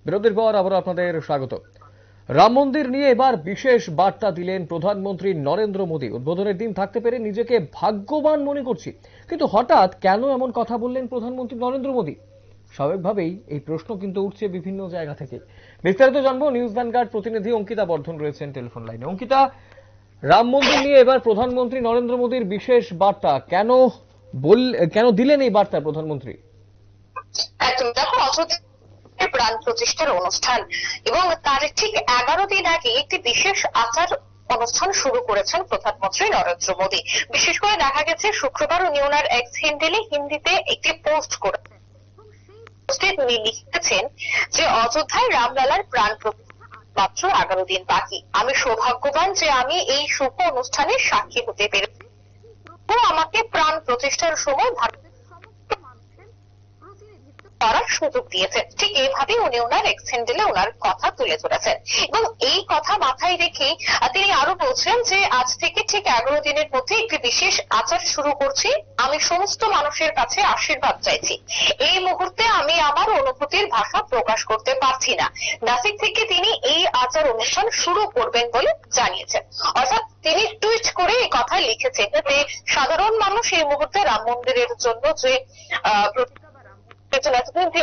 বিরতির পর আবার আপনাদের স্বাগত। রাম মন্দির নিয়ে এবার বিশেষ বার্তা দিলেন প্রধানমন্ত্রী নরেন্দ্র মোদী। উদ্বোধনের দিন থাকতে পেরে নিজেকে ভাগ্যবান মনে করছি। কিন্তু হঠাৎ কেন এমন কথা বললেন প্রধানমন্ত্রী নরেন্দ্র মোদী? স্বাভাবিকভাবেই এই প্রশ্ন কিন্তু উঠছে বিভিন্ন জায়গা থেকে। বিস্তারিত জানবো, নিউজ ভ্যানগার্ড প্রতিনিধি অঙ্কিতা বর্ধন রয়েছেন টেলিফোন লাইনে। অঙ্কিতা, রাম মন্দির নিয়ে এবার প্রধানমন্ত্রী নরেন্দ্র মোদীর বিশেষ বার্তা কেন দিলেন এই বার্তা প্রধানমন্ত্রী? একদম, দেখো, অযোধ্যার প্রাণ প্রতিষ্ঠার অনুষ্ঠান এবং তার ঠিক 11 দিন আগে একটি বিশেষ আচার অনুষ্ঠান শুরু করেছেন প্রধানমন্ত্রী নরেন্দ্র মোদী। বিশেষ করে দেখা গেছে শুক্রবার উনি ওনার এক্স হ্যান্ডেলে হিন্দিতে একটি পোস্ট করে তিনি লিখেছেন যে অযোধ্যায় রামলালার প্রাণ মাত্র 11 দিন বাকি। আমি সৌভাগ্যবান যে আমি এই শুভ অনুষ্ঠানের সাক্ষী হতে পেরেছি। আমাকে প্রাণ প্রতিষ্ঠার সময় করার সুযোগ দিয়েছেন। ঠিক এইভাবে উনি ওনার এক্স হ্যান্ডেলে ওনার কথা তুলে ধরেছেন এবং এই কথা মাথায় রেখে তিনি আরো বলছেন যে আজ থেকে ঠিক 11 দিনের মধ্যে একটি বিশেষ আচার শুরু করছি। আমি সমস্ত মানুষের কাছে আশীর্বাদ চাইছি। এই মুহূর্তে আমি আমার অনুভূতির ভাষা প্রকাশ করতে পারছি না। নাসিক থেকে তিনি এই আচার অনুষ্ঠান শুরু করবেন বলে জানিয়েছেন। অর্থাৎ তিনি টুইট করে এই কথা লিখেছেন যে সাধারণ মানুষ এই মুহূর্তে রাম মন্দিরের জন্য যে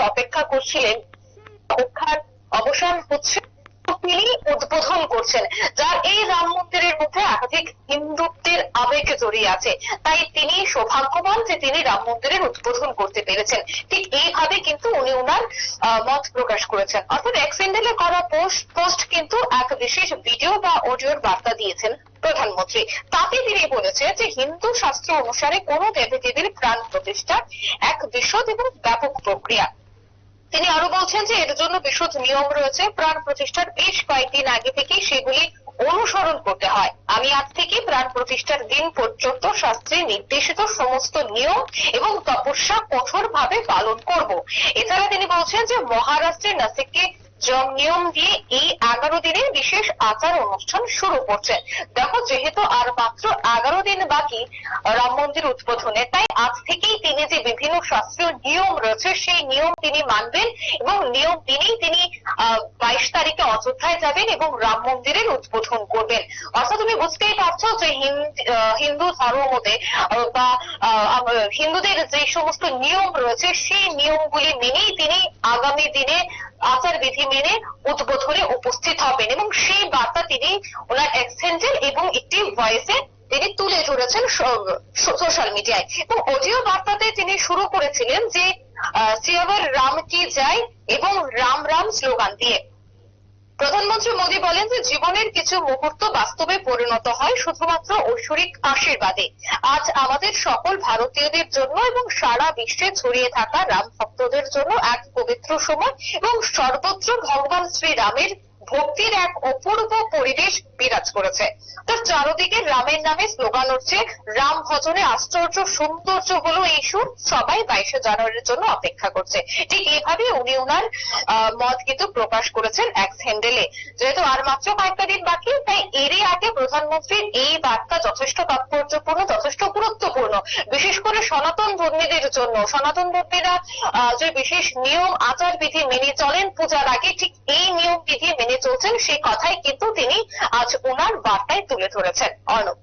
অপেক্ষা করছিলেন, অপেক্ষার অবসান হচ্ছে, তিনি উদ্বোধন করছেন। যার এই রাম মন্দিরের মধ্যে একাধিক হিন্দুত্বের আবেগ জড়িয়ে আছে, তাই তিনি সৌভাগ্যবান যে তিনি রাম মন্দিরের উদ্বোধন করতে পেরেছেন। ঠিক এইভাবে কিন্তু উনি ওনার মত প্রকাশ করেছেন। অর্থাৎ এক্স হ্যান্ডেলে করা পোস্ট কিন্তু এক বিশেষ ভিডিও বা অডিওর বার্তা দিয়েছেন প্রধানমন্ত্রী। তাতে তিনি বলেছেন যে হিন্দু শাস্ত্র অনুসারে কোন দেবদেবীর প্রাণ প্রতিষ্ঠা এক বিশদ এবং ব্যাপক প্রক্রিয়া। তিনি আরো বলছেন যে এর জন্য বিশদ নিয়ম রয়েছে। প্রাণ প্রতিষ্ঠার বেশ কয়েকদিন আগে থেকেই সেগুলি অনুসরণ করতে হয়। আমি আজ থেকে প্রাণ প্রতিষ্ঠার দিন পর্যন্ত শাস্ত্রে নির্দেশিত সমস্ত নিয়ম এবং তপস্যা কঠোরভাবে পালন করব। এছাড়া তিনি বলছেন যে মহারাষ্ট্রের নাসিকে নিয়ম দিয়ে এই 11 দিনের বিশেষ আচার অনুষ্ঠান শুরু করছেন। দেখো, যেহেতু আর মাত্র 11 দিন বাকি রাম মন্দির উদ্বোধনে, তাই আজ থেকেই তিনি যে বিভিন্ন শাস্ত্রীয় নিয়ম রয়েছে সেই নিয়ম তিনি মানবেন এবং নিয়ম দিনেই তিনি 22 তারিখে অযোধ্যায় যাবেন এবং রাম মন্দিরের উদ্বোধন করবেন। অর্থাৎ তুমি বুঝতেই পারছো যে হিন্দু ধর্মমতে বা হিন্দুদের যে সমস্ত নিয়ম রয়েছে সেই নিয়মগুলি মেনেই তিনি আগামী দিনে আচার বিধি মেনে উদ্বোধনে উপস্থিত হবেন এবং সেই বার্তা তিনি ওনার এক্স হ্যান্ডেল এবং একটি ভয়েসে তিনি তুলে ধরেছেন সোশ্যাল মিডিয়ায়। এবং অডিও বার্তাতে তিনি শুরু করেছিলেন যে সিয়াবার রাম কি যায় এবং রাম রাম স্লোগান দিয়ে। প্রধানমন্ত্রী মোদী বলেন যে জীবনের কিছু মুহূর্ত বাস্তবে পরিণত হয় শুধুমাত্র ঐশ্বরিক আশীর্বাদে। আজ আমাদের সকল ভারতীয়দের জন্য এবং সারা বিশ্বে ছড়িয়ে থাকা রাম ভক্তদের জন্য এক পবিত্র সময় এবং সর্বত্র ভগবান শ্রীরামের ভক্তির এক অপূর্ব পরিবেশ বিরাজ করেছে। তার চারদিকে রামের নামে স্লোগান উঠছে। রাম ভজনে আশ্চর্য সৌন্দর্য হলো এই সুর। সবাই 22শে জানুয়ারির জন্য অপেক্ষা করছে। ঠিক এইভাবে উনি ওনার মত কিন্তু প্রকাশ করেছেন এক্স হ্যান্ডেলে। যেহেতু আর মাত্র কয়েকটা দিন বাকি, তাই এরই আগে প্রধানমন্ত্রীর এই বার্তা যথেষ্ট তাৎপর্যপূর্ণ, যথেষ্ট গুরুত্বপূর্ণ, বিশেষ করে সনাতন ধর্মীদের জন্য। সনাতন ধর্মীরা যে বিশেষ নিয়ম আচার বিধি মেনে চলেন পূজার আগে, ঠিক এই নিয়ম বিধি মেনে চলছেন, সেই কথাই কিন্তু তিনি আজ ওনার বার্তায় তুলে ধরেছেন। অর্ণব,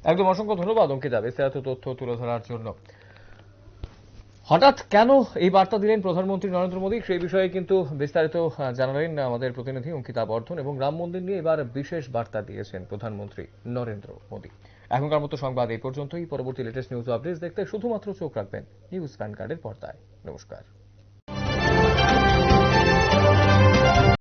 একদম অসংখ্য ধন্যবাদ অঙ্কিতা বিস্তারিত তথ্য তুলে ধরার জন্য। হঠাৎ কেন এই বার্তা দিলেন প্রধানমন্ত্রী নরেন্দ্র মোদী, সেই বিষয়ে কিন্তু বিস্তারিত জানালেন আমাদের প্রতিনিধি অঙ্কিতা বর্ধন। এবং রাম মন্দির নিয়ে এবার বিশেষ বার্তা দিয়েছেন প্রধানমন্ত্রী নরেন্দ্র মোদী। এখনকার মতো সংবাদ এই পর্যন্তই। পরবর্তী লেটেস্ট নিউজ আপডেটস দেখতে শুধুমাত্র চোখ রাখবেন নিউজ ভ্যানগার্ডের পর্দায়। নমস্কার।